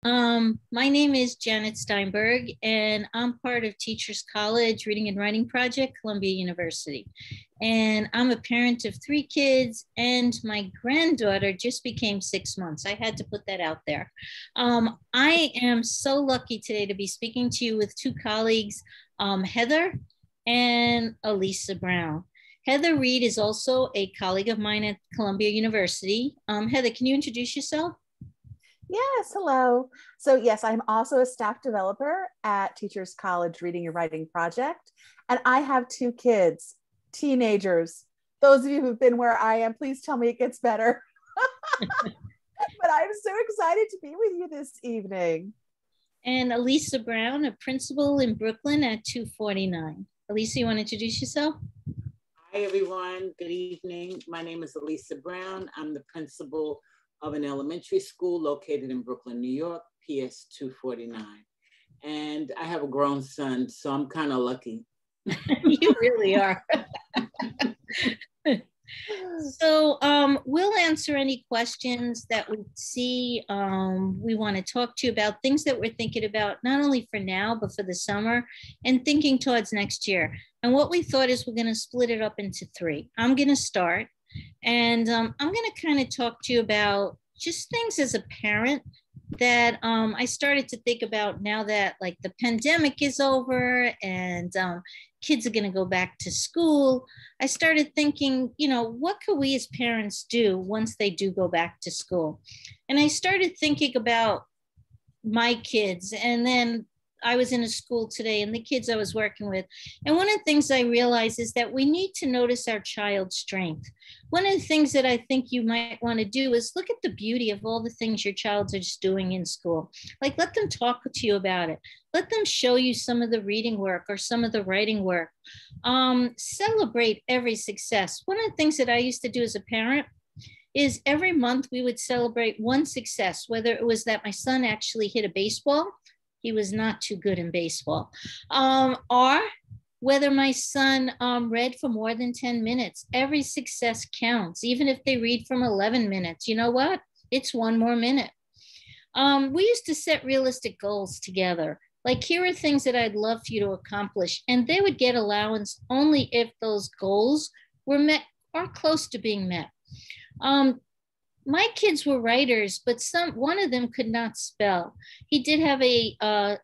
My name is Janet Steinberg, and I'm part of Teachers College Reading and Writing Project, Columbia University. And I'm a parent of 3 kids, and my granddaughter just became 6 months. I had to put that out there. I am so lucky today to be speaking to you with 2 colleagues, Heather and Elisa Brown. Heather Reed is also a colleague of mine at Columbia University. Heather, can you introduce yourself? Yes, hello. So yes, I'm also a staff developer at Teachers College Reading and Writing Project. And I have 2 kids, teenagers. Those of you who've been where I am, please tell me it gets better. But I'm so excited to be with you this evening. And Elisa Brown, a principal in Brooklyn at 249. Elisa, you want to introduce yourself? Hi, everyone. Good evening. My name is Elisa Brown. I'm the principal of an elementary school located in Brooklyn, New York, PS 249. And I have a grown son, so I'm kind of lucky. You really are. So we'll answer any questions that we see. We want to talk to you about things that we're thinking about, not only for now, but for the summer and thinking towards next year. And what we thought is we're going to split it up into 3. I'm going to start. And I'm going to kind of talk to you about just things as a parent that I started to think about now that like the pandemic is over and kids are going to go back to school. I started thinking, you know, what could we as parents do once they do go back to school? And I started thinking about my kids, and then I was in a school today and the kids I was working with. And one of the things I realized is that we need to notice our child's strength. One of the things that I think you might want to do is look at the beauty of all the things your child is doing in school. Like, let them talk to you about it. Let them show you some of the reading work or some of the writing work. Celebrate every success. One of the things that I used to do as a parent is every month we would celebrate one success, whether it was that my son actually hit a baseball. He was not too good in baseball. Or whether my son read for more than 10 minutes. Every success counts, even if they read from 11 minutes. You know what? It's 1 more minute. We used to set realistic goals together. Like, here are things that I'd love for you to accomplish. And they would get allowance only if those goals were met or close to being met. My kids were writers, but one of them could not spell. He did have a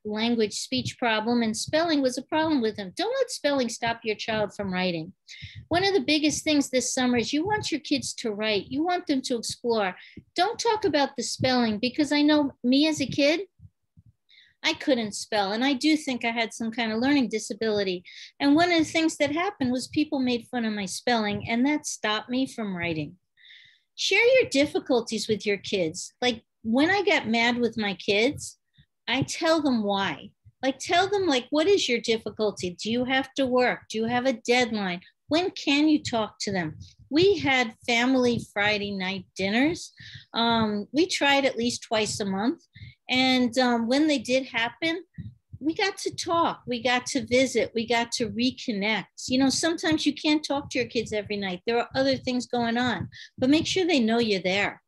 language speech problem, and spelling was a problem with him. Don't let spelling stop your child from writing. One of the biggest things this summer is you want your kids to write. You want them to explore. Don't talk about the spelling, because I know me as a kid, I couldn't spell. And I do think I had some kind of learning disability. And one of the things that happened was people made fun of my spelling, and that stopped me from writing. Share your difficulties with your kids. Like, when I get mad with my kids, I tell them why. Like, tell them, like, what is your difficulty? Do you have to work? Do you have a deadline? When can you talk to them? We had family Friday night dinners. We tried at least twice a month. And when they did happen, we got to talk, we got to visit, we got to reconnect. You know, sometimes you can't talk to your kids every night. There are other things going on, but make sure they know you're there.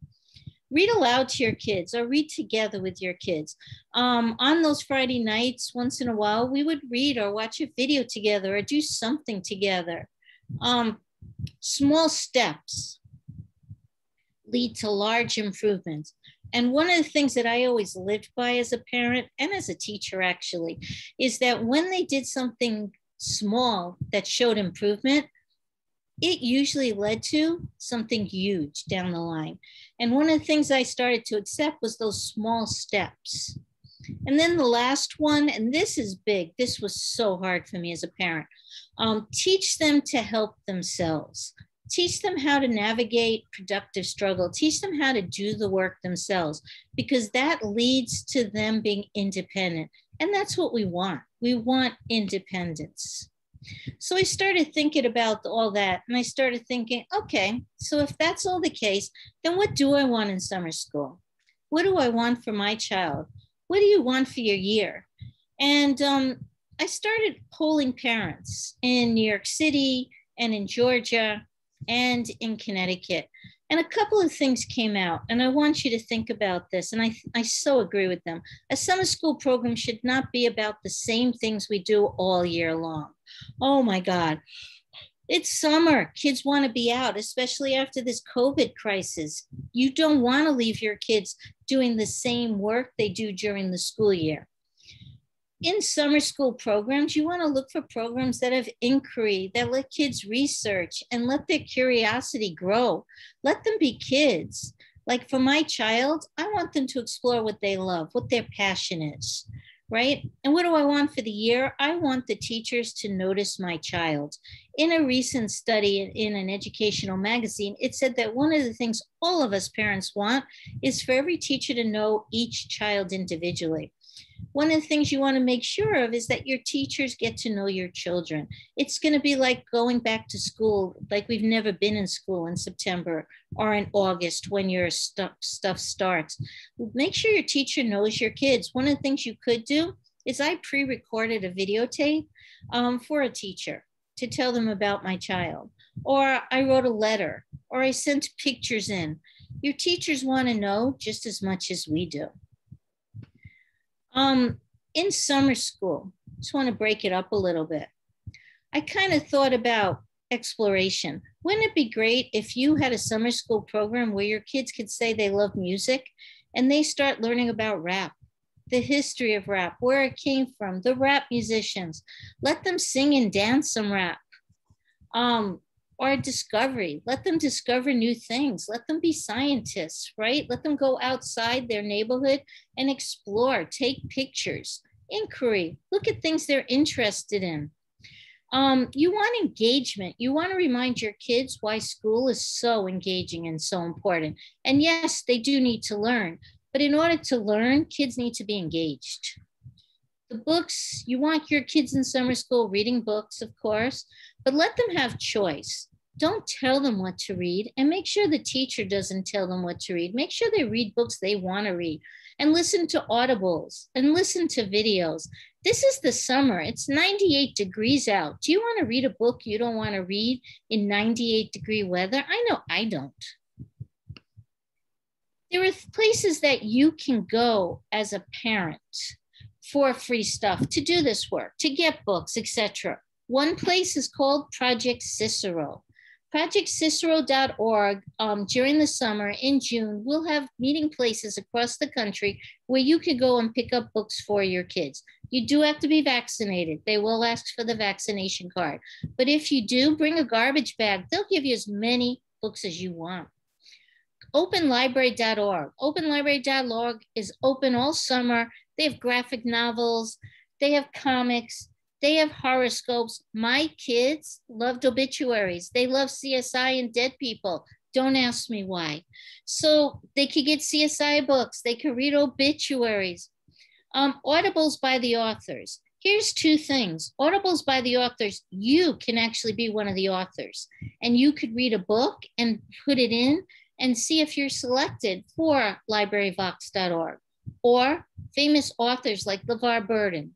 Read aloud to your kids or read together with your kids. On those Friday nights, once in a while, we would read or watch a video together or do something together. Small steps lead to large improvements. And one of the things that I always lived by as a parent and as a teacher, actually, is that when they did something small that showed improvement, it usually led to something huge down the line. And one of the things I started to accept was those small steps. And then the last one, and this is big, this was so hard for me as a parent, teach them to help themselves. Teach them how to navigate productive struggle. Teach them how to do the work themselves, because that leads to them being independent. And that's what we want. We want independence. So I started thinking about all that, and I started thinking, okay, so if that's all the case, then what do I want in summer school? What do I want for my child? What do you want for your year? And I started polling parents in New York City and in Georgia and in Connecticut. And a couple of things came out, and I want you to think about this, and I so agree with them. A summer school program should not be about the same things we do all year long. Oh my God. It's summer. Kids want to be out, especially after this COVID crisis. You don't want to leave your kids doing the same work they do during the school year. In summer school programs, you want to look for programs that have inquiry, that let kids research and let their curiosity grow. Let them be kids. Like for my child, I want them to explore what they love, what their passion is, right? And what do I want for the year? I want the teachers to notice my child. In a recent study in an educational magazine, it said that one of the things all of us parents want is for every teacher to know each child individually. One of the things you want to make sure of is that your teachers get to know your children. It's going to be like going back to school, like we've never been in school in September or in August when your stuff starts. Make sure your teacher knows your kids. One of the things you could do is I pre-recorded a videotape for a teacher to tell them about my child, or I wrote a letter, or I sent pictures in. Your teachers want to know just as much as we do. In summer school, just want to break it up a little bit. I kind of thought about exploration. Wouldn't it be great if you had a summer school program where your kids could say they love music and they start learning about rap, the history of rap, where it came from, the rap musicians. Let them sing and dance some rap. Or discovery. Let them discover new things. Let them be scientists, right? Let them go outside their neighborhood and explore, take pictures, inquiry, look at things they're interested in. You want engagement. You want to remind your kids why school is so engaging and so important. And yes, they do need to learn, but in order to learn, kids need to be engaged. The books, you want your kids in summer school reading books, of course, but let them have choice. Don't tell them what to read, and make sure the teacher doesn't tell them what to read. Make sure they read books they want to read, and listen to audibles and listen to videos. This is the summer. It's 98 degrees out. Do you want to read a book you don't want to read in 98-degree weather? I know I don't. There are places that you can go as a parent for free stuff, to do this work, to get books, etc. One place is called Project Cisero. ProjectCicero.org during the summer in June, we'll have meeting places across the country where you can go and pick up books for your kids. You do have to be vaccinated. They will ask for the vaccination card. But if you do, bring a garbage bag. They'll give you as many books as you want. OpenLibrary.org. OpenLibrary.org is open all summer. They have graphic novels. They have comics. They have horoscopes. My kids loved obituaries. They love CSI and dead people. Don't ask me why. So they could get CSI books. They could read obituaries. Audibles by the authors. Here's two things. Audibles by the authors, you can actually be one of the authors. And you could read a book and put it in and see if you're selected for libraryvox.org. Or famous authors like LeVar Burton,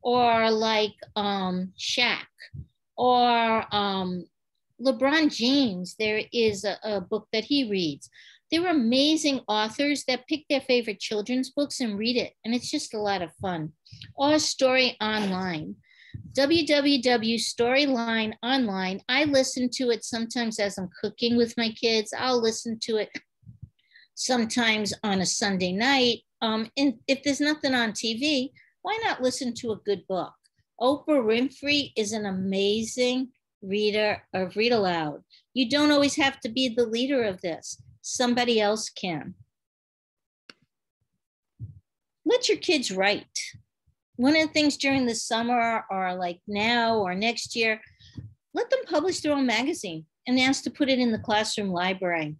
or like Shaq, or LeBron James. There is a book that he reads. There are amazing authors that pick their favorite children's books and read it, and it's just a lot of fun. Or Story Online, www.storyline online. I listen to it sometimes as I'm cooking with my kids. I'll listen to it sometimes on a Sunday night. And if there's nothing on TV, why not listen to a good book? Oprah Winfrey is an amazing reader of Read Aloud. You don't always have to be the leader of this. Somebody else can. Let your kids write. One of the things during the summer, or like now or next year, let them publish their own magazine and ask to put it in the classroom library.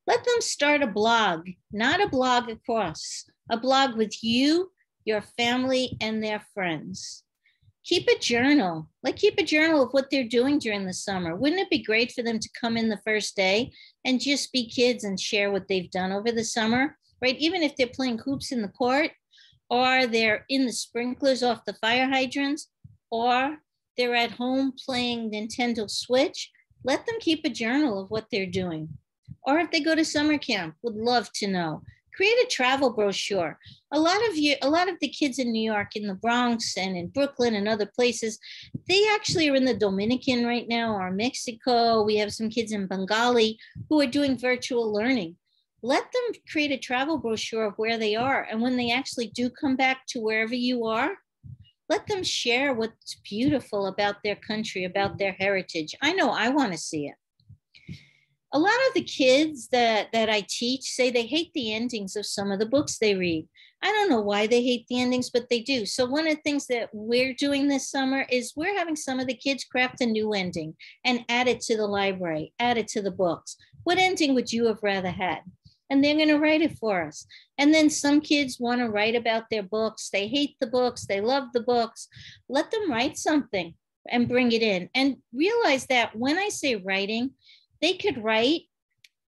Let them start a blog, not a blog across, a blog with you, your family, and their friends. Keep a journal. Keep a journal of what they're doing during the summer. Wouldn't it be great for them to come in the first day and just be kids and share what they've done over the summer, right? Even if they're playing hoops in the court, or they're in the sprinklers off the fire hydrants, or they're at home playing Nintendo Switch, let them keep a journal of what they're doing. Or if they go to summer camp, would love to know. Create a travel brochure. A lot of the kids in New York, in the Bronx and in Brooklyn and other places, they actually are in the Dominican right now, or Mexico. We have some kids in Bengali who are doing virtual learning. Let them create a travel brochure of where they are. And when they actually do come back to wherever you are, let them share what's beautiful about their country, about their heritage. I know I want to see it. A lot of the kids that I teach say they hate the endings of some of the books they read. I don't know why they hate the endings, but they do. So one of the things that we're doing this summer is we're having some of the kids craft a new ending and add it to the library, add it to the books. What ending would you have rather had? And they're going to write it for us. And then some kids want to write about their books. They hate the books. They love the books. Let them write something and bring it in. And realize that when I say writing, they could write,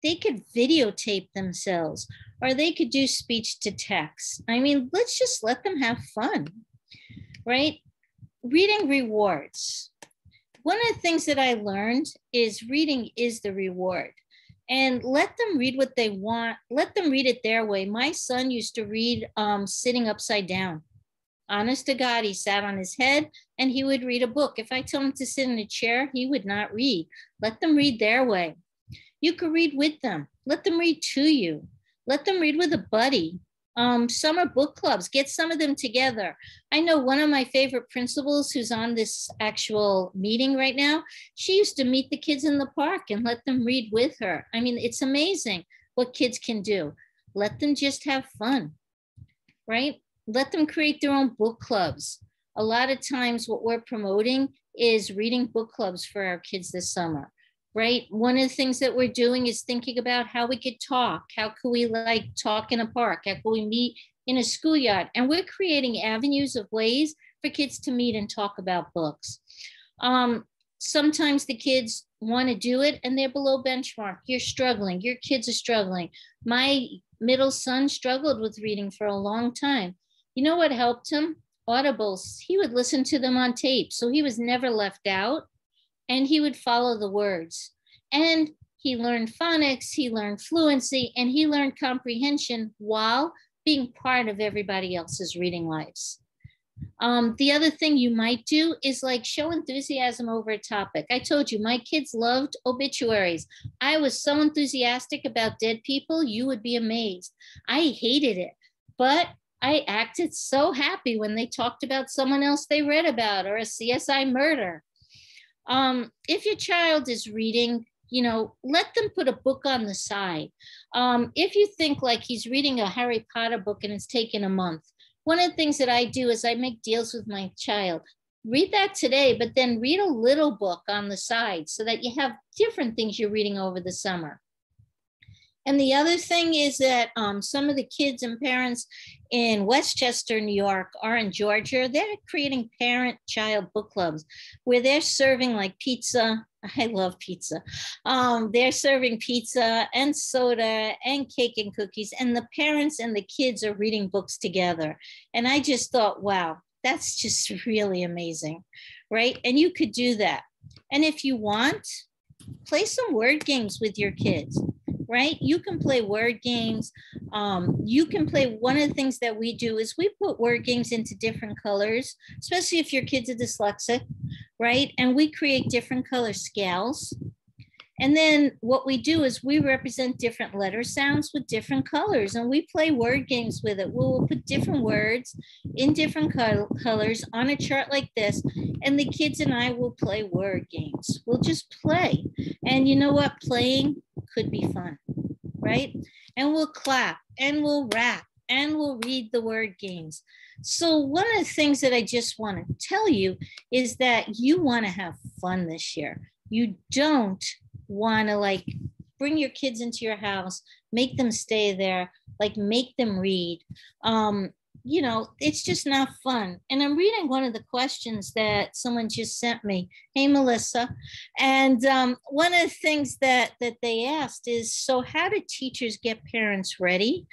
they could videotape themselves, or they could do speech to text. I mean, let's just let them have fun, right? Reading rewards. One of the things that I learned is reading is the reward. And let them read what they want. Let them read it their way. My son used to read sitting upside down. Honest to God, he sat on his head and he would read a book. If I told him to sit in a chair, he would not read. Let them read their way. You could read with them. Let them read to you. Let them read with a buddy. Summer book clubs, get some of them together. I know one of my favorite principals who's on this actual meeting right now, she used to meet the kids in the park and let them read with her. I mean, it's amazing what kids can do. Let them just have fun, right? Let them create their own book clubs. A lot of times what we're promoting is reading book clubs for our kids this summer. Right? One of the things that we're doing is thinking about how we could talk. How could we like talk in a park? How could we meet in a schoolyard? And we're creating avenues of ways for kids to meet and talk about books. Sometimes the kids want to do it and they're below benchmark. You're struggling. Your kids are struggling. My middle son struggled with reading for a long time. You know what helped him? Audibles. He would listen to them on tape. So he was never left out. And he would follow the words. And he learned phonics, he learned fluency, and he learned comprehension while being part of everybody else's reading lives. The other thing you might do is like show enthusiasm over a topic. I told you, my kids loved obituaries. I was so enthusiastic about dead people, you would be amazed. I hated it, but I acted so happy when they talked about someone else they read about or a CSI murder. If your child is reading, you know, let them put a book on the side. If you think like he's reading a Harry Potter book and it's taken a month, one of the things that I do is I make deals with my child. Read that today, but then read a little book on the side so that you have different things you're reading over the summer. And the other thing is that some of the kids and parents in Westchester, New York, or in Georgia, they're creating parent-child book clubs where they're serving like pizza. I love pizza. They're serving pizza and soda and cake and cookies, and the parents and the kids are reading books together. And I just thought, wow, that's just really amazing, right? And you could do that. And if you want, play some word games with your kids. Right? You can play word games. You can play, one of the things that we do is we put word games into different colors, especially if your kids are dyslexic, right? And we create different color scales. And then what we do is we represent different letter sounds with different colors, and we play word games with it. We'll put different words in different colors on a chart like this, and the kids and I will play word games. We'll just play. And you know what? Playing could be fun, right? And we'll clap and we'll rap and we'll read the word games. So one of the things that I just want to tell you is that you want to have fun this year. You don't want to like bring your kids into your house, make them stay there, like make them read. You know, it's just not fun. And I'm reading one of the questions that someone just sent me. Hey, Melissa. And one of the things that they asked is, so how do teachers get parents ready?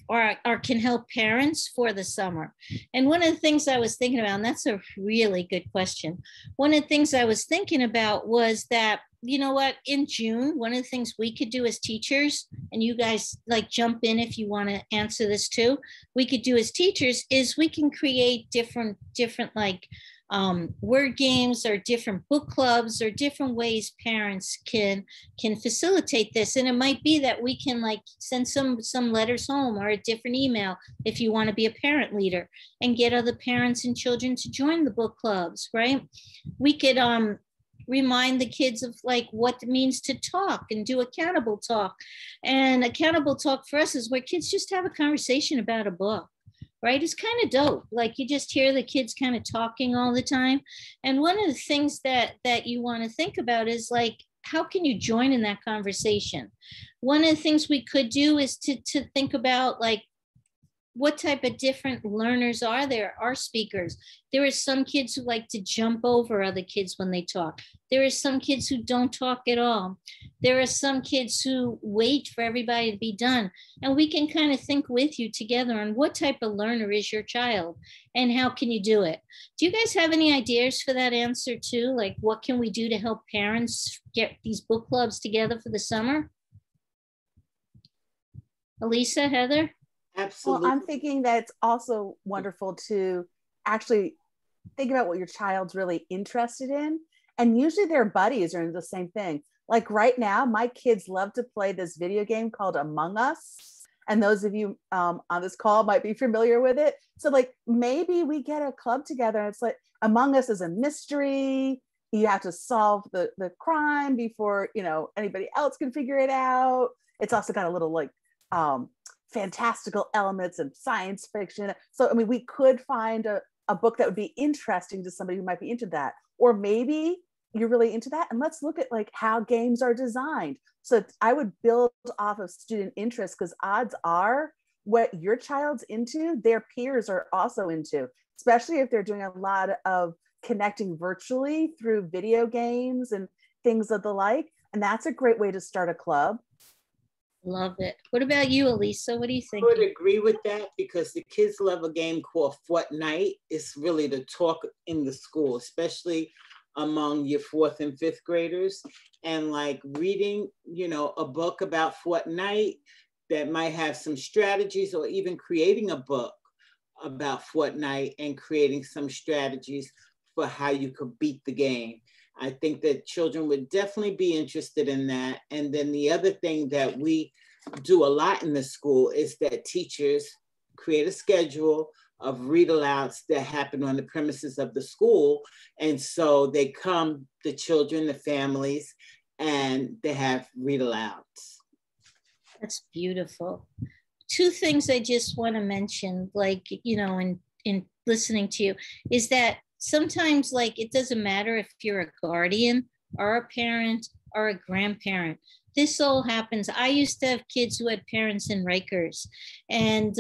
or can help parents for the summer? And one of the things I was thinking about, and that's a really good question. One of the things I was thinking about was that, you know what, in June, one of the things we could do as teachers, and you guys like jump in if you want to answer this too, we could do as teachers is we can create different like word games or different book clubs or different ways parents can facilitate this. And it might be that we can like send some letters home or a different email if you want to be a parent leader and get other parents and children to join the book clubs, right? We could remind the kids of like what it means to talk and do accountable talk. And accountable talk for us is where kids just have a conversation about a book. Right? It's kind of dope. Like you just hear the kids kind of talking all the time. And one of the things that you want to think about is like, how can you join in that conversation? One of the things we could do is to think about like, what type of different learners are speakers. There are some kids who like to jump over other kids when they talk. There are some kids who don't talk at all. There are some kids who wait for everybody to be done. And we can kind of think with you together on what type of learner is your child and how can you do it? Do you guys have any ideas for that answer too? Like what can we do to help parents get these book clubs together for the summer? Elisa, Heather? Absolutely. Well, I'm thinking that it's also wonderful to actually think about what your child's really interested in. And usually their buddies are in the same thing. Like right now, my kids love to play this video game called Among Us. And those of you on this call might be familiar with it. So like maybe we get a club together and it's like Among Us is a mystery. You have to solve the crime before, you know, anybody else can figure it out. It's also got a little like, fantastical elements and science fiction. So, I mean, we could find a book that would be interesting to somebody who might be into that. Or maybe you're really into that. And let's look at like how games are designed. So I would build off of student interest because odds are what your child's into, their peers are also into, especially if they're doing a lot of connecting virtually through video games and things of the like. And that's a great way to start a club. Love it. What about you, Elisa? What do you think? I would agree with that because the kids love a game called Fortnite. It's really the talk in the school, especially among your 4th and 5th graders. And like reading, you know, a book about Fortnite that might have some strategies, or even creating a book about Fortnite and creating some strategies for how you could beat the game. I think that children would definitely be interested in that. And then the other thing that we do a lot in the school is that teachers create a schedule of read alouds that happen on the premises of the school. And so they come, the children, the families, and they have read alouds. That's beautiful. 2 things I just want to mention, like, you know, in listening to you, is that sometimes like it doesn't matter if you're a guardian or a parent or a grandparent. This all happens. I used to have kids who had parents in Rikers, and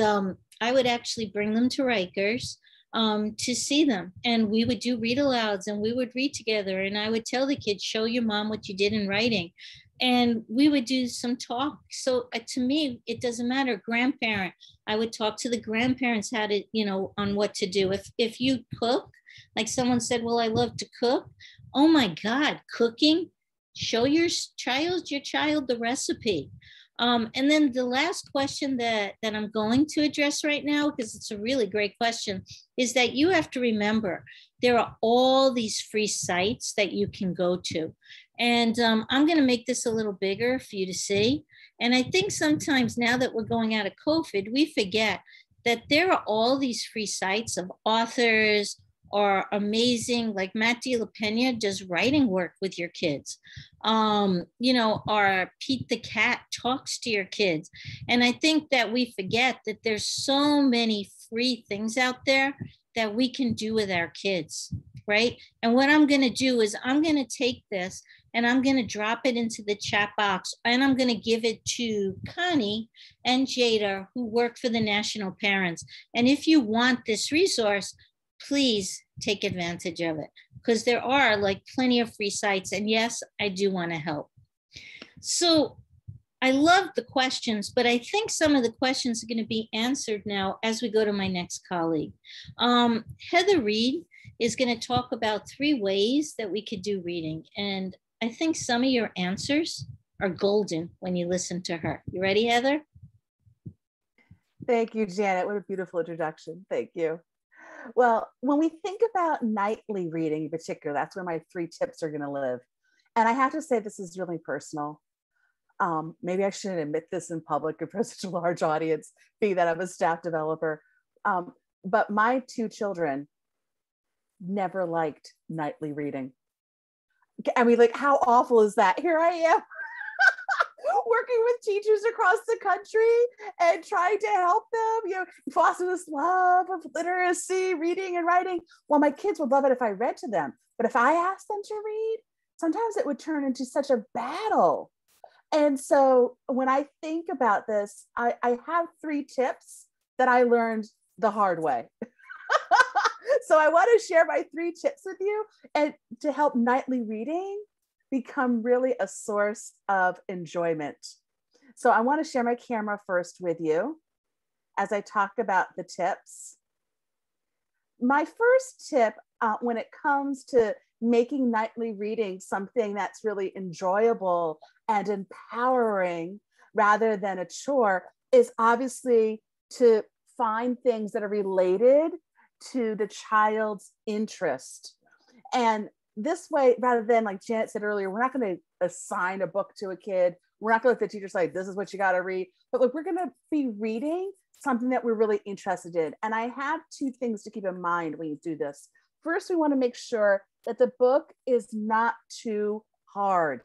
I would actually bring them to Rikers to see them. And we would do read alouds and we would read together. And I would tell the kids, show your mom what you did in writing. And we would do some talk. So to me, it doesn't matter. Grandparent, I would talk to the grandparents how to, you know, on what to do. If you cook, like someone said, well, I love to cook. Oh my God, cooking. Show your child the recipe. And then the last question that I'm going to address right now, because it's a really great question, is that you have to remember there are all these free sites that you can go to. And I'm going to make this a little bigger for you to see. And I think sometimes now that we're going out of COVID, we forget that there are all these free sites of authors, are amazing, like Matt De La Pena does writing work with your kids. You know, or Pete the Cat talks to your kids. And I think that we forget that there's so many free things out there that we can do with our kids, right? And what I'm going to do is I'm going to take this and I'm going to drop it into the chat box, and I'm going to give it to Connie and Jada, who work for the National Parents. And if you want this resource, please take advantage of it, because there are like plenty of free sites. And yes, I do want to help. So I love the questions, but I think some of the questions are going to be answered now as we go to my next colleague. Heather Reed is going to talk about 3 ways that we could do reading. And I think some of your answers are golden when you listen to her. You ready, Heather? Thank you, Janet. What a beautiful introduction. Thank you. Well, when we think about nightly reading in particular, that's where my 3 tips are going to live. And I have to say, this is really personal. Maybe I shouldn't admit this in public in front of such a large audience, being that I'm a staff developer. But my 2 children never liked nightly reading. I mean, like, how awful is that? Here I am working with teachers across the country and trying to help them, foster this love of literacy, reading and writing. Well, my kids would love it if I read to them. But if I asked them to read, sometimes it would turn into such a battle. And so when I think about this, I have 3 tips that I learned the hard way. So I want to share my 3 tips with you and to help nightly reading become really a source of enjoyment. So I want to share my camera first with you as I talk about the tips. My first tip when it comes to making nightly reading something that's really enjoyable and empowering rather than a chore is obviously to find things that are related to the child's interest. And this way, rather than, like Janet said earlier, we're not going to assign a book to a kid. We're not going to let the teacher say, this is what you got to read. But look, we're going to be reading something that we're really interested in. And I have 2 things to keep in mind when you do this. First, we want to make sure that the book is not too hard.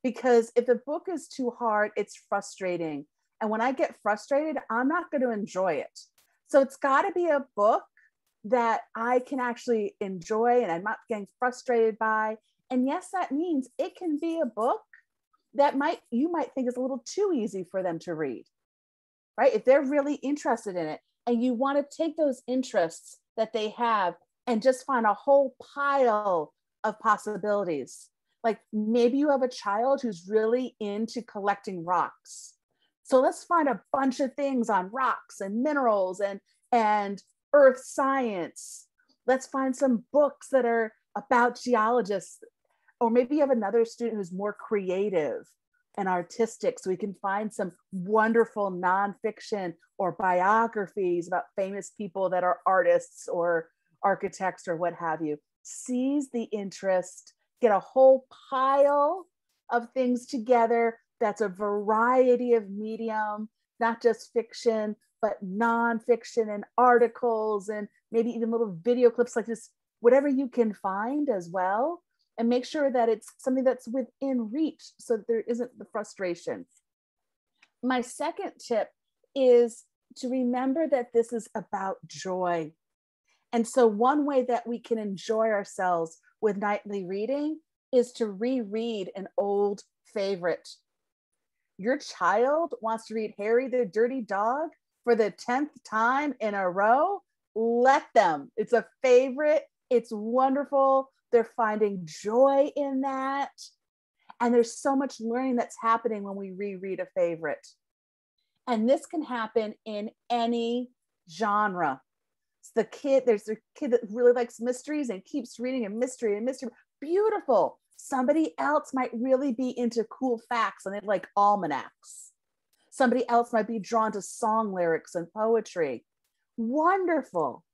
Because if the book is too hard, it's frustrating. And when I get frustrated, I'm not going to enjoy it. So it's got to be a book that I can actually enjoy and I'm not getting frustrated by. And yes, that means it can be a book that you might think is a little too easy for them to read, right? If they're really interested in it and you want to take those interests that they have and just find a whole pile of possibilities. Like maybe you have a child who's really into collecting rocks. So let's find a bunch of things on rocks and minerals and earth science. Let's find some books that are about geologists. Or maybe you have another student who's more creative and artistic. So we can find some wonderful nonfiction or biographies about famous people that are artists or architects or what have you. Seize the interest, get a whole pile of things together. That's a variety of medium, not just fiction, but nonfiction and articles and maybe even little video clips like this, whatever you can find as well. And make sure that it's something that's within reach so that there isn't the frustration. My second tip is to remember that this is about joy. And so one way that we can enjoy ourselves with nightly reading is to reread an old favorite. Your child wants to read Harry the Dirty Dog for the 10th time in a row. Let them. It's a favorite. It's wonderful. They're finding joy in that. And there's so much learning that's happening when we reread a favorite. And this can happen in any genre. There's a kid that really likes mysteries and keeps reading a mystery and mystery. Beautiful. Somebody else might really be into cool facts and they like almanacs. Somebody else might be drawn to song lyrics and poetry. Wonderful.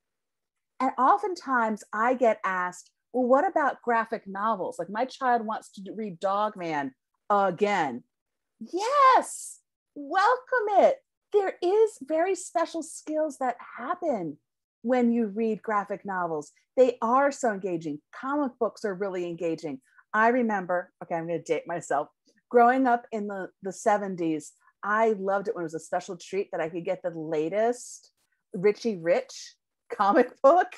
And oftentimes I get asked, well, what about graphic novels? Like my child wants to read Dog Man again. Yes, welcome it. There is very special skills that happen when you read graphic novels. They are so engaging. Comic books are really engaging. I remember, okay, I'm going to date myself. Growing up in the 70s, I loved it when it was a special treat that I could get the latest Richie Rich comic book.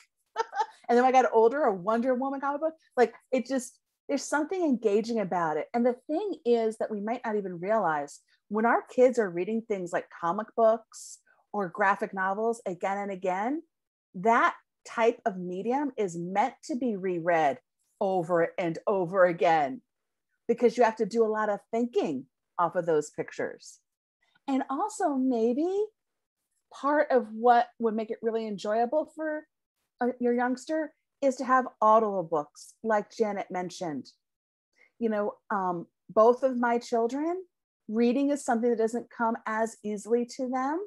And then when I got older, a Wonder Woman comic book. Like it just, there's something engaging about it. And the thing is that we might not even realize when our kids are reading things like comic books or graphic novels again and again, that type of medium is meant to be reread over and over again because you have to do a lot of thinking off of those pictures. And also maybe part of what would make it really enjoyable for your youngster is to have audible books, like Janet mentioned. You know, both of my children, reading is something that doesn't come as easily to them.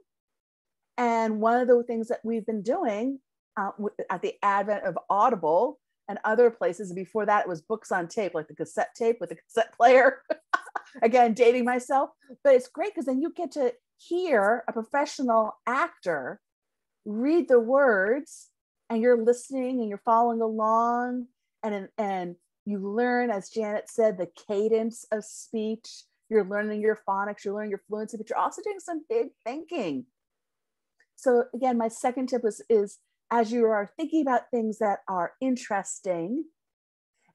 And one of the things that we've been doing at the advent of Audible and other places, before that it was books on tape, like the cassette tape with the cassette player. Again, dating myself, but it's great because then you get to hear a professional actor read the words, and you're listening and you're following along, and you learn, as Janet said, the cadence of speech. You're learning your phonics, you're learning your fluency, but you're also doing some big thinking. So again, my second tip is as you are thinking about things that are interesting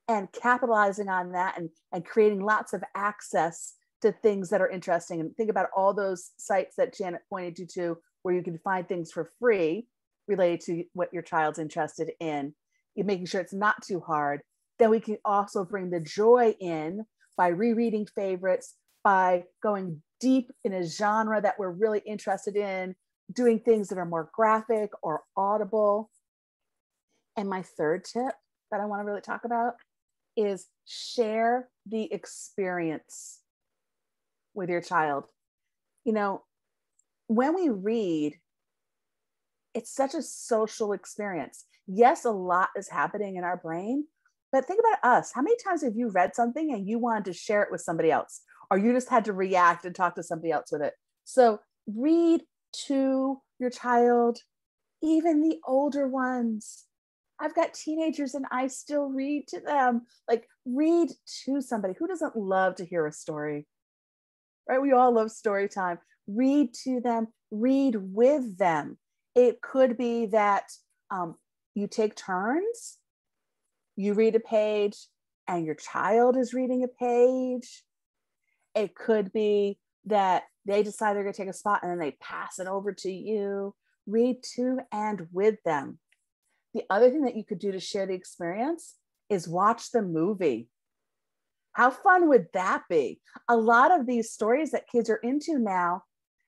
and capitalizing on that, and creating lots of access to things that are interesting, and think about all those sites that Janet pointed you to where you can find things for free related to what your child's interested in. You're making sure it's not too hard. Then we can also bring the joy in by rereading favorites, by going deep in a genre that we're really interested in, doing things that are more graphic or audible. And my third tip that I want to really talk about is share the experience with your child. You know, when we read, it's such a social experience. Yes, a lot is happening in our brain, but think about us. How many times have you read something and you wanted to share it with somebody else, or you just had to react and talk to somebody else with it? So read to your child, even the older ones. I've got teenagers and I still read to them. Like, read to somebody. Who doesn't love to hear a story? Right? We all love story time. Read to them, read with them. It could be that you take turns, you read a page and your child is reading a page. It could be that they decide they're going to take a spot and then they pass it over to you. Read to and with them. The other thing that you could do to share the experience is watch the movie. How fun would that be? A lot of these stories that kids are into now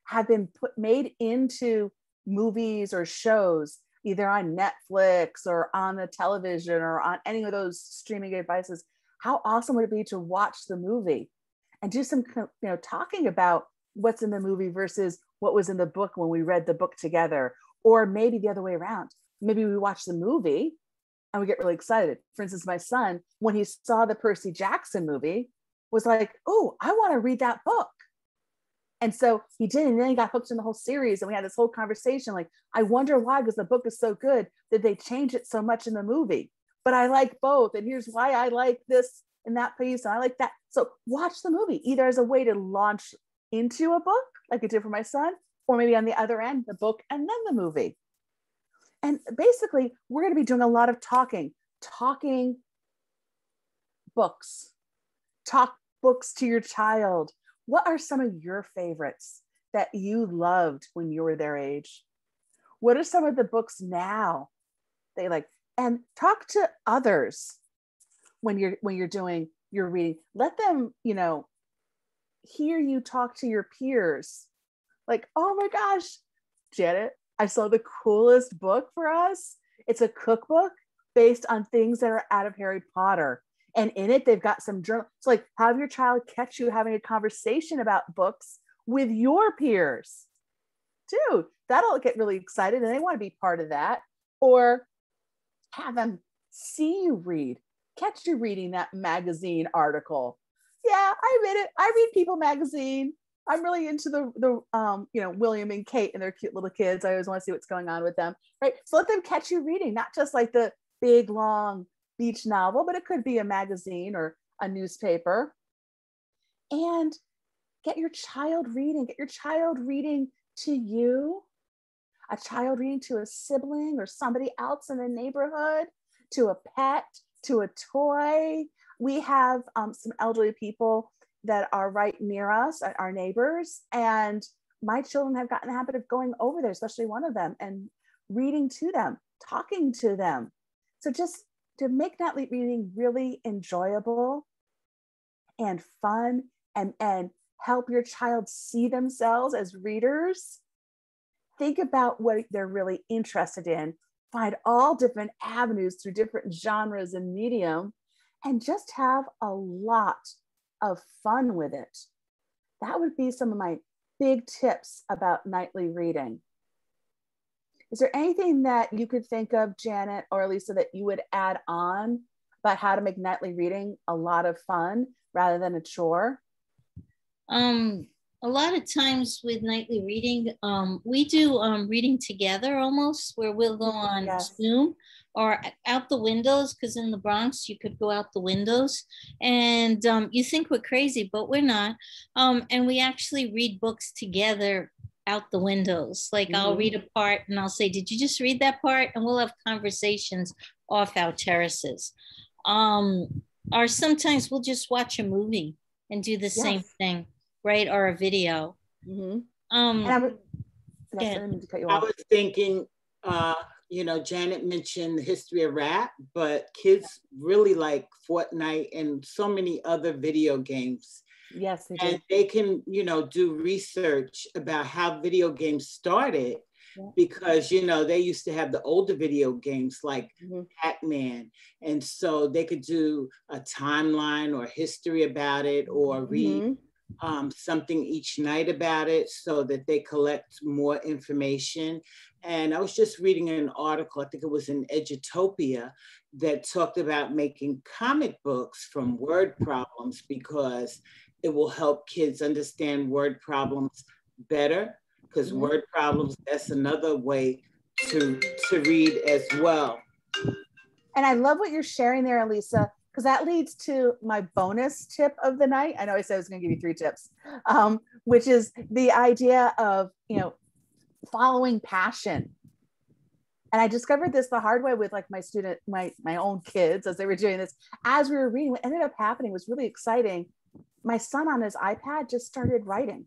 have been made into movies or shows, either on Netflix or on the television or on any of those streaming devices. How awesome would it be to watch the movie and do some, talking about what's in the movie versus what was in the book when we read the book together, or maybe the other way around. Maybe we watch the movie and we get really excited. For instance, my son, when he saw the Percy Jackson movie, was like, oh, I want to read that book. And so he did, and then he got hooked in the whole series, and we had this whole conversation. Like, I wonder why, because the book is so good that they change it so much in the movie. But I like both, and here's why I like this and that piece, and I like that. So watch the movie, either as a way to launch into a book, like it did for my son, or maybe on the other end, the book and then the movie. And basically, we're going to be doing a lot of talking books. Talk books to your child. What are some of your favorites that you loved when you were their age? What are some of the books now they like? And talk to others when you're doing your reading. Let them, hear you talk to your peers. Like, oh my gosh, Janet, I saw the coolest book for us. It's a cookbook based on things that are out of Harry Potter. And in it, they've got some journal. It's like, have your child catch you having a conversation about books with your peers. Dude, that'll get really excited and they want to be part of that. Or have them see you read, catch you reading that magazine article. Yeah, I read it. I read People magazine. I'm really into the William and Kate and their cute little kids. I always want to see what's going on with them, right? So let them catch you reading, not just like the big, long beach novel, but it could be a magazine or a newspaper. And get your child reading. Get your child reading to you, a child reading to a sibling or somebody else in the neighborhood, to a pet, to a toy. We have some elderly people that are right near us, our neighbors, and my children have gotten in the habit of going over there, especially one of them, and reading to them, talking to them. So just to make that reading really enjoyable and fun, and help your child see themselves as readers. Think about what they're really interested in, find all different avenues through different genres and medium, and just have a lot of fun with it. That would be some of my big tips about nightly reading. Is there anything that you could think of, Janet or Lisa, that you would add on about how to make nightly reading a lot of fun rather than a chore? A lot of times with nightly reading, we do reading together almost, where we'll go on Zoom or out the windows, because in the Bronx, you could go out the windows. And you think we're crazy, but we're not. And we actually read books together out the windows. Like I'll read a part and I'll say, did you just read that part? And we'll have conversations off our terraces. Or sometimes we'll just watch a movie and do the same thing, right? Or a video. I was thinking, you know, Janet mentioned the history of rap, but kids really like Fortnite and so many other video games. Yes, they do. And they can, you know, do research about how video games started, because, you know, they used to have the older video games like Pac-Man. And so they could do a timeline or history about it, or read something each night about it, so that they collect more information. And I was just reading an article, I think it was in Edutopia, that talked about making comic books from word problems, because it will help kids understand word problems better, because word problems, that's another way to read as well. And I love what you're sharing there, Elisa, because that leads to my bonus tip of the night. I know I said I was going to give you 3 tips, which is the idea of, you know, following passion. And I discovered this the hard way with like my student, my own kids, as they were doing this. As we were reading, what ended up happening was really exciting. My son on his iPad just started writing.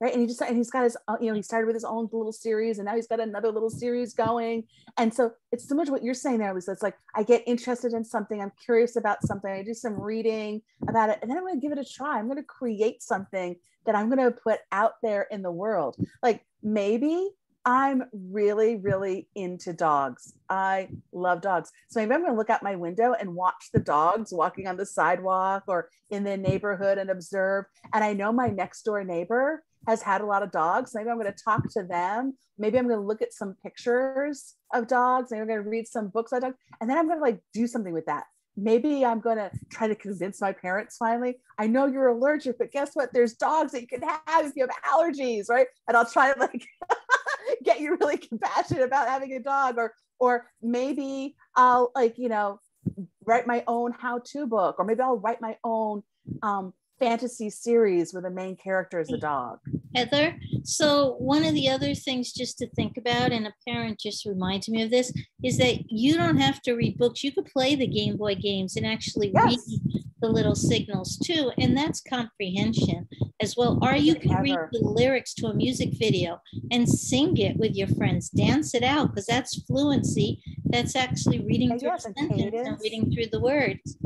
Right. And he's got his, you know, he started with his own little series, and now he's got another little series going. And so it's so much what you're saying there, Lisa. It's like, I get interested in something, I'm curious about something, I do some reading about it, and then I'm going to give it a try. I'm going to create something that I'm going to put out there in the world. Like maybe I'm really, really into dogs. I love dogs. So maybe I'm going to look out my window and watch the dogs walking on the sidewalk or in the neighborhood and observe. And I know my next door neighbor has had a lot of dogs. Maybe I'm going to talk to them. Maybe I'm going to look at some pictures of dogs. Maybe I'm going to read some books on dogs. And then I'm going to like do something with that. Maybe I'm going to try to convince my parents finally, I know you're allergic, but guess what? There's dogs that you can have if you have allergies, right? And I'll try to like get you really compassionate about having a dog. Or maybe I'll like, you know, write my own how-to book, or maybe I'll write my own fantasy series where the main character is a dog. Heather, so one of the other things just to think about, and a parent just reminded me of this, is that you don't have to read books. You could play the Game Boy games and actually read the little signals too, and that's comprehension as well. Or you can read the lyrics to a music video and sing it with your friends, dance it out, because that's fluency. That's actually reading through a sentence and reading through the words.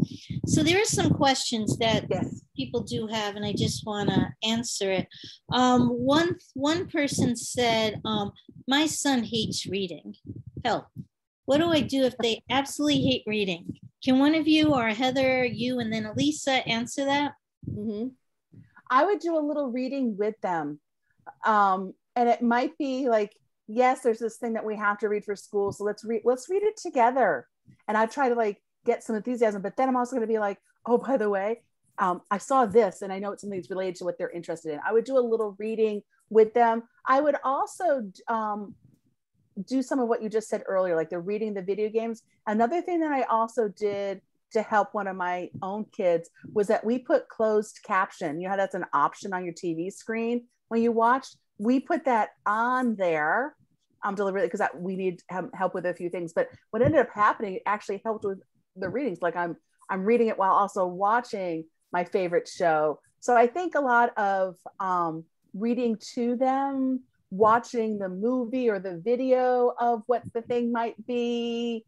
So there are some questions that people do have, and I just want to answer it. One person said, my son hates reading. Help. What do I do if they absolutely hate reading? Can one of you, or Heather, you, and then Elisa answer that? I would do a little reading with them. And it might be like, yes, there's this thing that we have to read for school, so let's read it together. And I try to like get some enthusiasm, but then I'm also going to be like, oh, by the way, I saw this, and I know it's something that's related to what they're interested in. I would do a little reading with them. I would also do some of what you just said earlier, like the reading the video games. Another thing that I also did to help one of my own kids was that we put closed caption. You know how that's an option on your TV screen when you watch? We put that on there deliberately because we need help with a few things. But what ended up happening, it actually helped with the readings. Like I'm reading it while also watching my favorite show. So I think a lot of reading to them, watching the movie or the video of what the thing might be,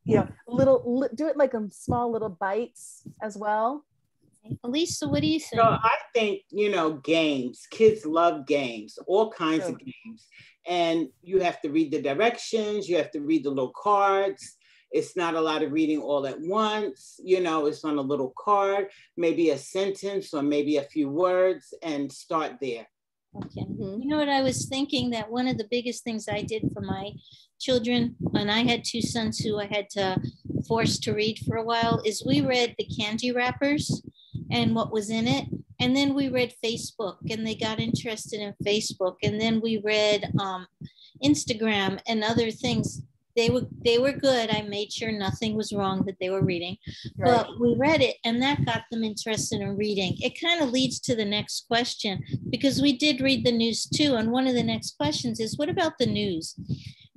you know, do it like in small little bites as well. Elisa, what do you think? So I think, games, kids love games, all kinds of games. And you have to read the directions, you have to read the little cards. It's not a lot of reading all at once, it's on a little card, maybe a sentence or maybe a few words, and start there. Okay. You know what I was thinking, that one of the biggest things I did for my children, and I had two sons who I had to force to read for a while, is we read the candy wrappers and what was in it. And then we read Facebook, and they got interested in Facebook. And then we read Instagram and other things. They were good. I made sure nothing was wrong that they were reading, but we read it, and that got them interested in reading. It kind of leads to the next question, because we did read the news too. And one of the next questions is, what about the news?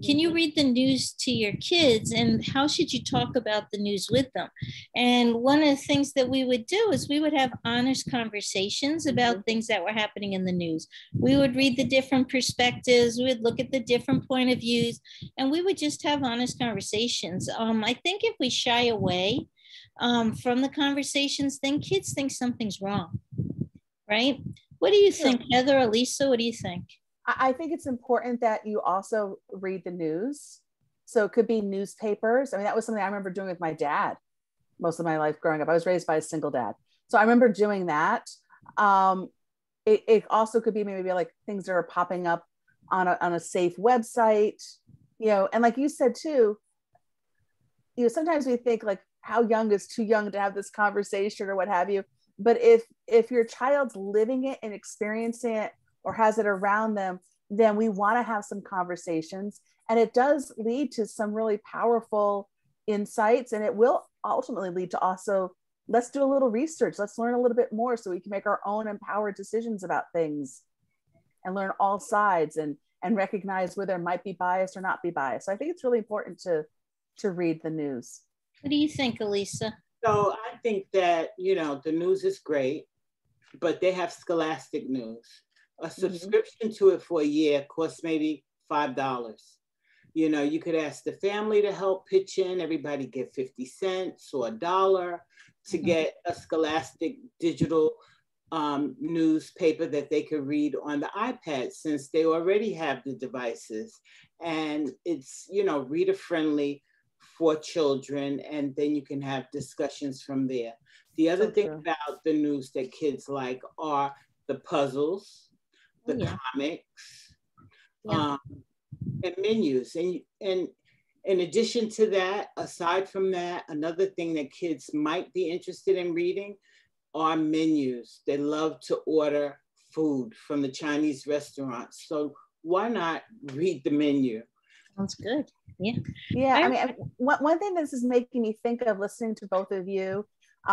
Can you read the news to your kids, and how should you talk about the news with them? And one of the things that we would do is we would have honest conversations about things that were happening in the news. We would read the different perspectives, we would look at the different point of views, and we would just have honest conversations. I think if we shy away from the conversations, then kids think something's wrong, right? What do you think, Heather, Elisa? What do you think? I think it's important that you also read the news. So it could be newspapers. I mean, that was something I remember doing with my dad most of my life growing up. I was raised by a single dad. So I remember doing that. It also could be maybe like things that are popping up on a safe website, and like you said too, sometimes we think like, how young is too young to have this conversation or what have you. But if your child's living it and experiencing it, or has it around them, then we want to have some conversations. And it does lead to some really powerful insights. And it will ultimately lead to also, let's do a little research. Let's learn a little bit more so we can make our own empowered decisions about things and learn all sides and recognize where there might be bias or not be bias. So I think it's really important to read the news. What do you think, Elisa? So I think that, the news is great, but they have scholastic news. A subscription to it for a year costs maybe $5. You could ask the family to help pitch in. Everybody get 50 cents or $1 to get a scholastic digital newspaper that they could read on the iPad, since they already have the devices. And it's, reader friendly for children. And then you can have discussions from there. The other thing about the news that kids like are the puzzles, the comics, and menus. And in addition to that, aside from that, another thing that kids might be interested in reading are menus. They love to order food from the Chinese restaurants. So why not read the menu? Sounds good. Yeah. Yeah. I mean, one thing this is making me think of, listening to both of you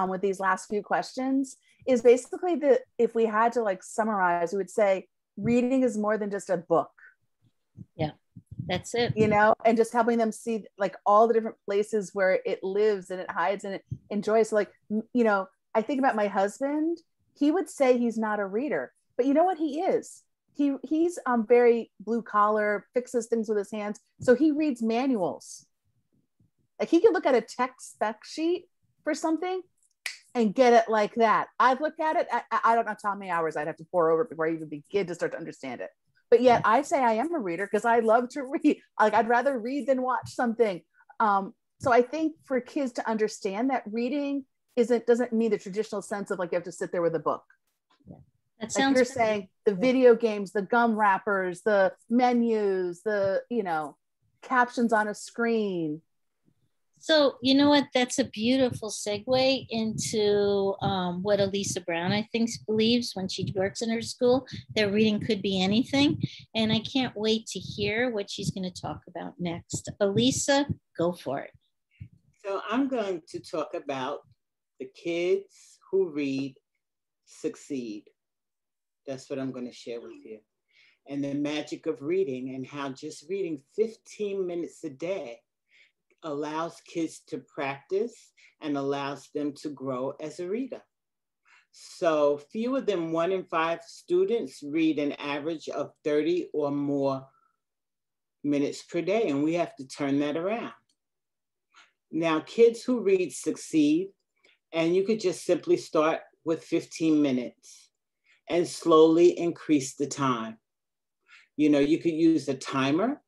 with these last few questions, is basically that if we had to like summarize, we would say, reading is more than just a book. Yeah, that's it. And just helping them see like all the different places where it lives and it hides and it enjoys. So like, I think about my husband, he would say he's not a reader, but you know what he is? He's very blue collar, fixes things with his hands. So he reads manuals. Like he can look at a tech spec sheet for something and get it like that. I'd look at it. I don't know how many hours I'd have to pour over it before I even begin to start to understand it. But yet I say I am a reader because I love to read. Like I'd rather read than watch something. So I think for kids to understand that reading doesn't mean the traditional sense of like you have to sit there with a book. Yeah. That sounds like you're saying, the video games, the gum wrappers, the menus, the captions on a screen. So, you know what? That's a beautiful segue into what Elisa Brown, I think, believes when she works in her school, that reading could be anything. And I can't wait to hear what she's going to talk about next. Elisa, go for it. So I'm going to talk about the kids who read succeed. That's what I'm going to share with you. And the magic of reading, and how just reading 15 minutes a day allows kids to practice and allows them to grow as a reader. So fewer than 1 in 5 students read an average of 30 or more minutes per day, and we have to turn that around. Now, kids who read succeed, and you could just simply start with 15 minutes and slowly increase the time. You know, you could use a timer,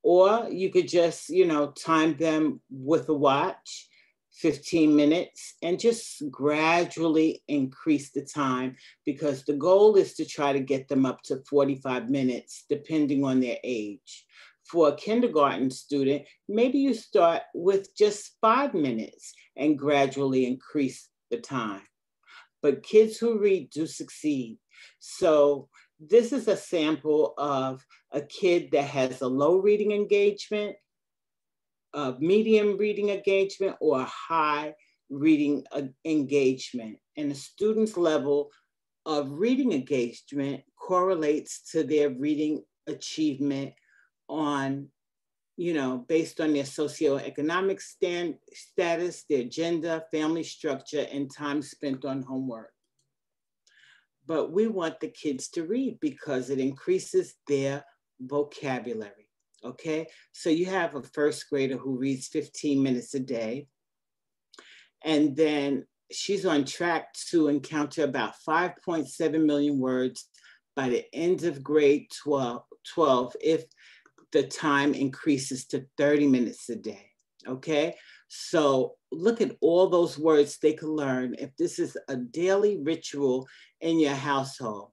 or you could just, you know, time them with a watch, 15 minutes, and just gradually increase the time, because the goal is to try to get them up to 45 minutes, depending on their age. For a kindergarten student, maybe you start with just 5 minutes and gradually increase the time. But kids who read do succeed. So this is a sample of a kid that has a low reading engagement, a medium reading engagement, or a high reading engagement. And the student's level of reading engagement correlates to their reading achievement on, you know, based on their socioeconomic status, their gender, family structure, and time spent on homework. But we want the kids to read because it increases their vocabulary, okay? So you have a first grader who reads 15 minutes a day, and then she's on track to encounter about 5.7 million words by the end of grade 12 if the time increases to 30 minutes a day, okay? So look at all those words they could learn if this is a daily ritual in your household.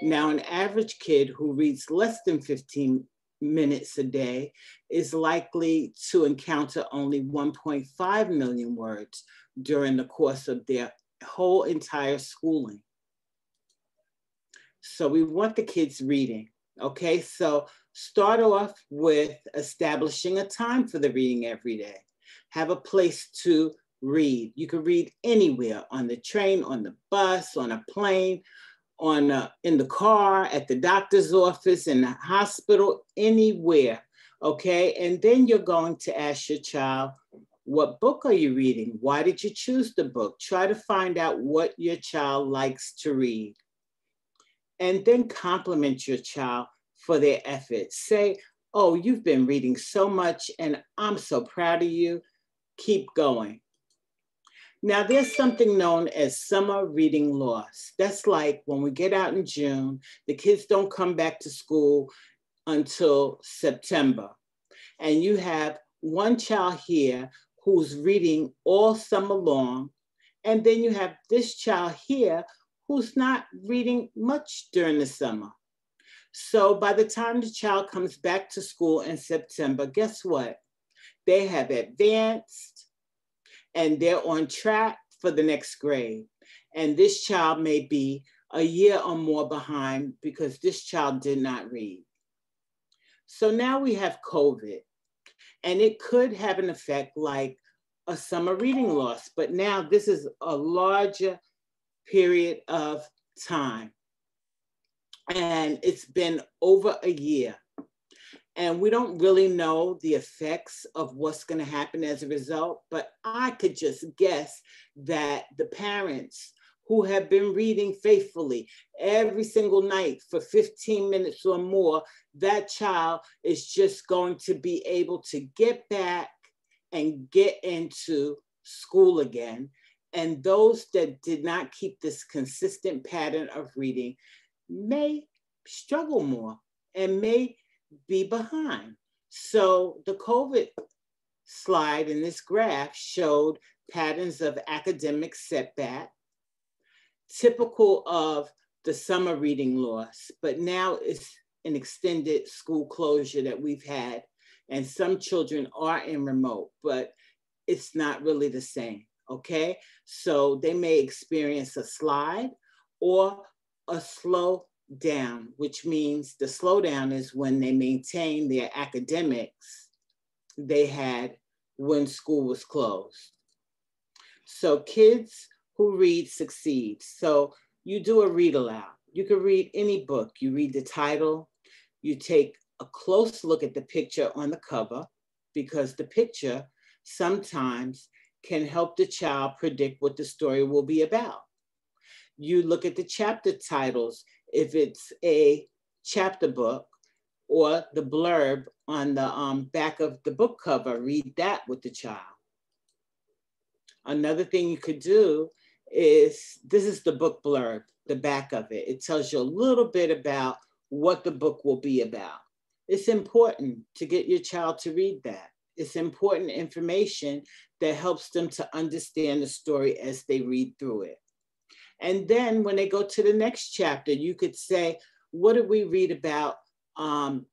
Now, an average kid who reads less than 15 minutes a day is likely to encounter only 1.5 million words during the course of their whole entire schooling. So we want the kids reading, okay? So start off with establishing a time for the reading every day. Have a place to read. You can read anywhere, on the train, on the bus, on a plane, in the car, at the doctor's office, in the hospital, anywhere, okay? And then you're going to ask your child, what book are you reading? Why did you choose the book? Try to find out what your child likes to read. And then compliment your child for their efforts. Say, oh, you've been reading so much and I'm so proud of you. Keep going. Now, there's something known as summer reading loss. That's like when we get out in June, the kids don't come back to school until September. And you have one child here who's reading all summer long. And then you have this child here who's not reading much during the summer. So by the time the child comes back to school in September, guess what? They have advanced and they're on track for the next grade. And this child may be a year or more behind because this child did not read. So now we have COVID, and it could have an effect like a summer reading loss, but now this is a larger period of time. And it's been over a year. And we don't really know the effects of what's going to happen as a result, but I could just guess that the parents who have been reading faithfully every single night for 15 minutes or more, that child is just going to be able to get back and get into school again. And those that did not keep this consistent pattern of reading may struggle more and may be behind. So the COVID slide in this graph showed patterns of academic setback, typical of the summer reading loss, but now it's an extended school closure that we've had, and some children are in remote, but it's not really the same, okay? So they may experience a slide or a slow down, which means the slowdown is when they maintain their academics they had when school was closed. So kids who read succeed. So you do a read aloud. You can read any book. You read the title. You take a close look at the picture on the cover, because the picture sometimes can help the child predict what the story will be about. You look at the chapter titles. If it's a chapter book, or the blurb on the back of the book cover, read that with the child. Another thing you could do this is the book blurb, the back of it. It tells you a little bit about what the book will be about. It's important to get your child to read that. It's important information that helps them to understand the story as they read through it. And then when they go to the next chapter, you could say, what did we read about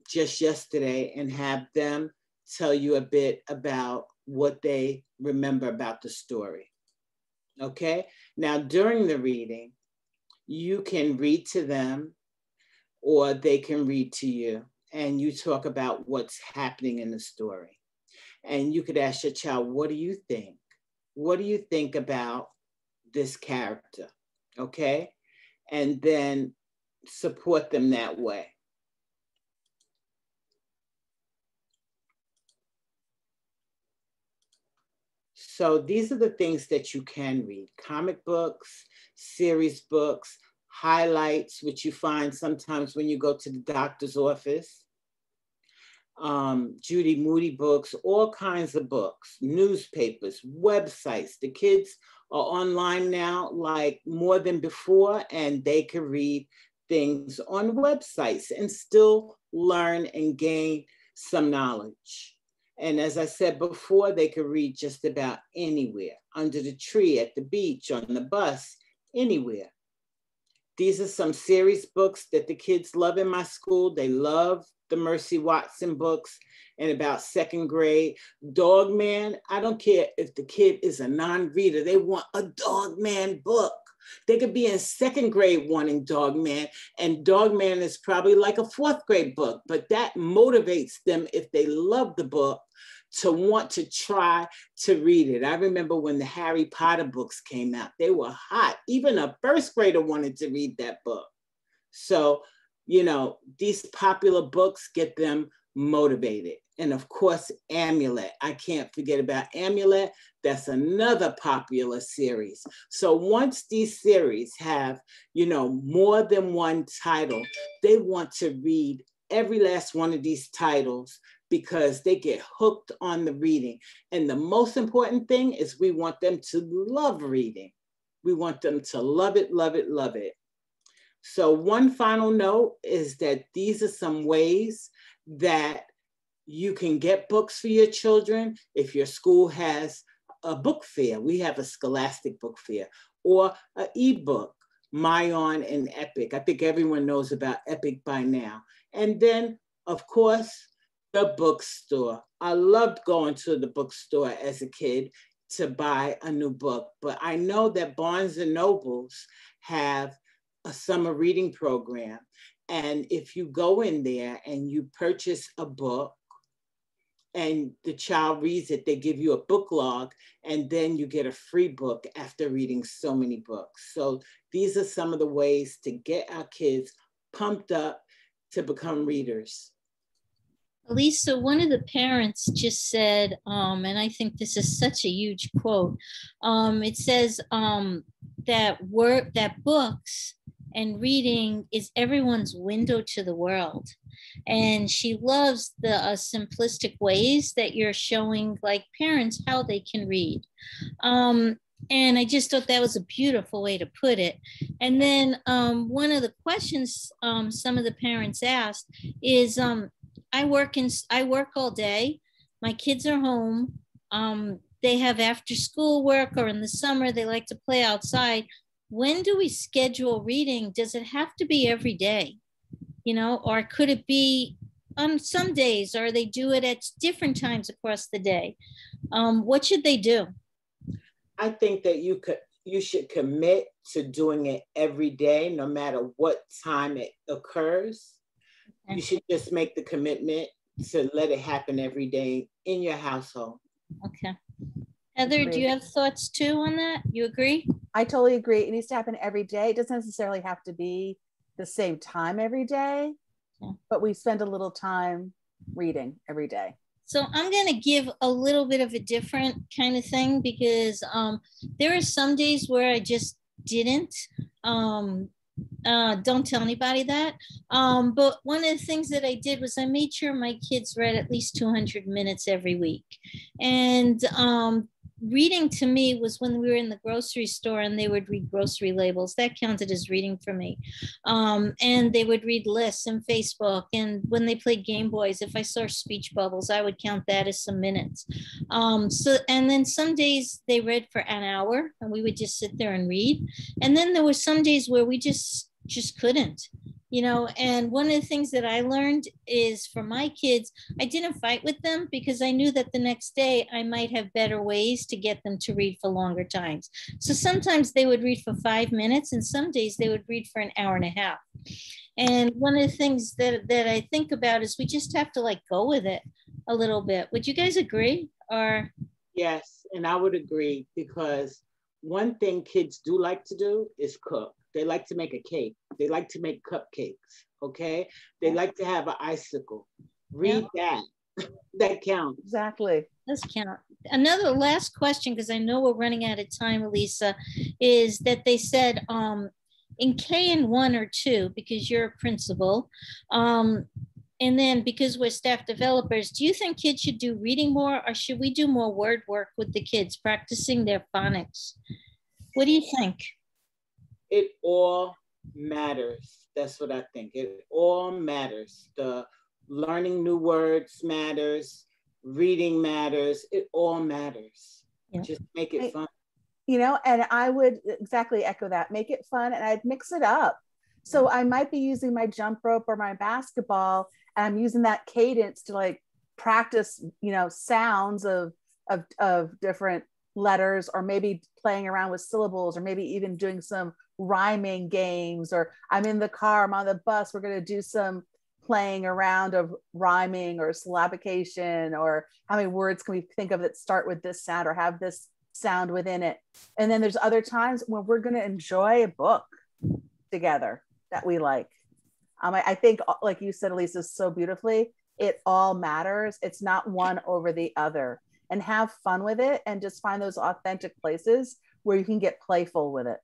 just yesterday, and have them tell you a bit about what they remember about the story. Okay, now during the reading, you can read to them or they can read to you, and you talk about what's happening in the story. And you could ask your child, what do you think? What do you think about this character? Okay, and then support them that way. So these are the things that you can read: comic books, series books, highlights, which you find sometimes when you go to the doctor's office, Judy Moody books, all kinds of books, newspapers, websites. The kids are online now like more than before, and they can read things on websites and still learn and gain some knowledge. And as I said before, they could read just about anywhere, under the tree, at the beach, on the bus, anywhere. These are some series books that the kids love in my school. They love the Mercy Watson books in about second grade. Dog Man, I don't care if the kid is a non-reader, they want a Dog Man book. They could be in second grade wanting Dog Man, and Dog Man is probably like a fourth grade book, but that motivates them, if they love the book, to want to try to read it. I remember when the Harry Potter books came out, they were hot. Even a first grader wanted to read that book. So, you know, these popular books get them motivated. And of course, Amulet. I can't forget about Amulet. That's another popular series. So once these series have, you know, more than one title, they want to read every last one of these titles because they get hooked on the reading. And the most important thing is we want them to love reading. We want them to love it, love it, love it. So one final note is that these are some ways that you can get books for your children. If your school has a book fair, we have a Scholastic book fair, or an ebook, Mayon and Epic. I think everyone knows about Epic by now. And then, of course, the bookstore. I loved going to the bookstore as a kid to buy a new book, but I know that Barnes and Nobles have a summer reading program. And if you go in there and you purchase a book and the child reads it, they give you a book log, and then you get a free book after reading so many books. So these are some of the ways to get our kids pumped up to become readers. Lisa, one of the parents just said, and I think this is such a huge quote, it says that books and reading is everyone's window to the world. And she loves the simplistic ways that you're showing like parents how they can read. And I just thought that was a beautiful way to put it. And then one of the questions some of the parents asked is, I work all day. My kids are home. They have after school work, or in the summer, they like to play outside. When do we schedule reading? Does it have to be every day? You know, or could it be on some days, or they do it at different times across the day? What should they do? I think that you should commit to doing it every day, no matter what time it occurs. Okay. You should just make the commitment to let it happen every day in your household. Okay. Heather, do you have thoughts too on that? You agree? I totally agree. It needs to happen every day. It doesn't necessarily have to be the same time every day, but we spend a little time reading every day. So I'm going to give a little bit of a different kind of thing, because there are some days where I just didn't. Don't tell anybody that. But one of the things that I did was I made sure my kids read at least 200 minutes every week. And reading to me was when we were in the grocery store and they would read grocery labels. That counted as reading for me. And they would read lists and Facebook. And when they played Game Boys, if I saw speech bubbles, I would count that as some minutes. And then some days they read for an hour and we would just sit there and read. And then there were some days where we just couldn't. You know, and one of the things that I learned is for my kids, I didn't fight with them because I knew that the next day I might have better ways to get them to read for longer times. So sometimes they would read for 5 minutes and some days they would read for an hour and a half. And one of the things that I think about is we just have to like go with it a little bit. Would you guys agree? Or yes, and I would agree, because one thing kids do like to do is cook. They like to make a cake. They like to make cupcakes, okay? They like to have an icicle. Read that. That counts. Exactly. Does count. Another last question, because I know we're running out of time, Elisa, is that they said in K and 1 or 2, because you're a principal, and then because we're staff developers, do you think kids should do reading more, or should we do more word work with the kids, practicing their phonics? What do you think? It all matters. That's what I think. It all matters. The learning new words matters. Reading matters. It all matters. Yeah. Just make it fun. You know, and I would exactly echo that. Make it fun, and I'd mix it up. So I might be using my jump rope or my basketball, and I'm using that cadence to like practice, you know, sounds of different letters, or maybe playing around with syllables, or maybe even doing some rhyming games. Or I'm in the car, I'm on the bus, we're going to do some playing around of rhyming or syllabication, or how many words can we think of that start with this sound or have this sound within it. And then there's other times when we're going to enjoy a book together that we like. I think, like you said, Elisa, so beautifully, it all matters. It's not one over the other. And have fun with it, and just find those authentic places where you can get playful with it.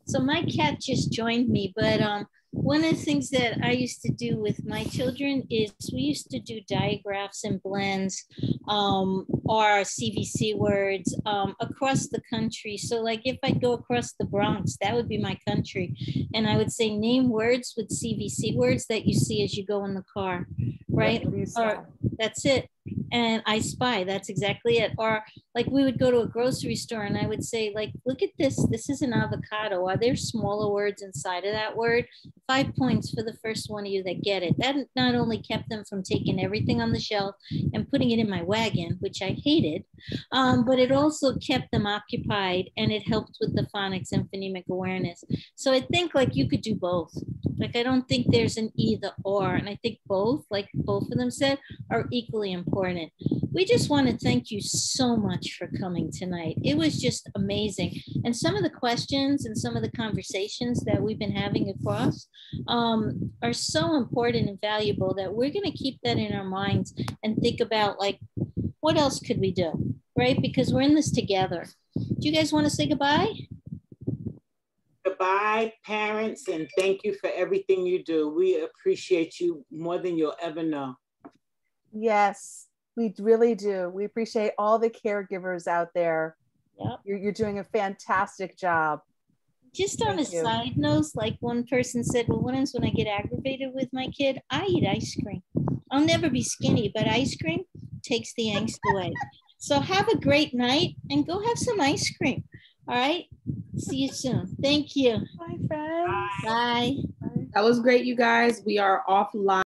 So my cat just joined me, but one of the things that I used to do with my children is we used to do digraphs and blends or CVC words across the country. So like if I go across the Bronx, that would be my country. And I would say name words with CVC words that you see as you go in the car, right? Or, that's it. And I spy, that's exactly it. Or like we would go to a grocery store and I would say, like, look at this. This is an avocado. Are there smaller words inside of that word? 5 points for the first one of you that get it. That not only kept them from taking everything on the shelf and putting it in my wagon, which I hated, but it also kept them occupied, and it helped with the phonics and phonemic awareness. So I think like you could do both. Like, I don't think there's an either or. And I think both, like both of them said, are equally important. We just want to thank you so much for coming tonight. It was just amazing. And some of the questions and some of the conversations that we've been having across are so important and valuable that we're going to keep that in our minds and think about, like, what else could we do, right? Because we're in this together. Do you guys want to say goodbye? Goodbye, parents, and thank you for everything you do. We appreciate you more than you'll ever know. Yes, we really do. We appreciate all the caregivers out there. Yep. You're doing a fantastic job. Just on a side note, like one person said, well, what happens when I get aggravated with my kid? I eat ice cream. I'll never be skinny, but ice cream takes the angst away. So have a great night and go have some ice cream. All right. See you soon. Thank you. Bye, friends. Bye. That was great, you guys. We are offline.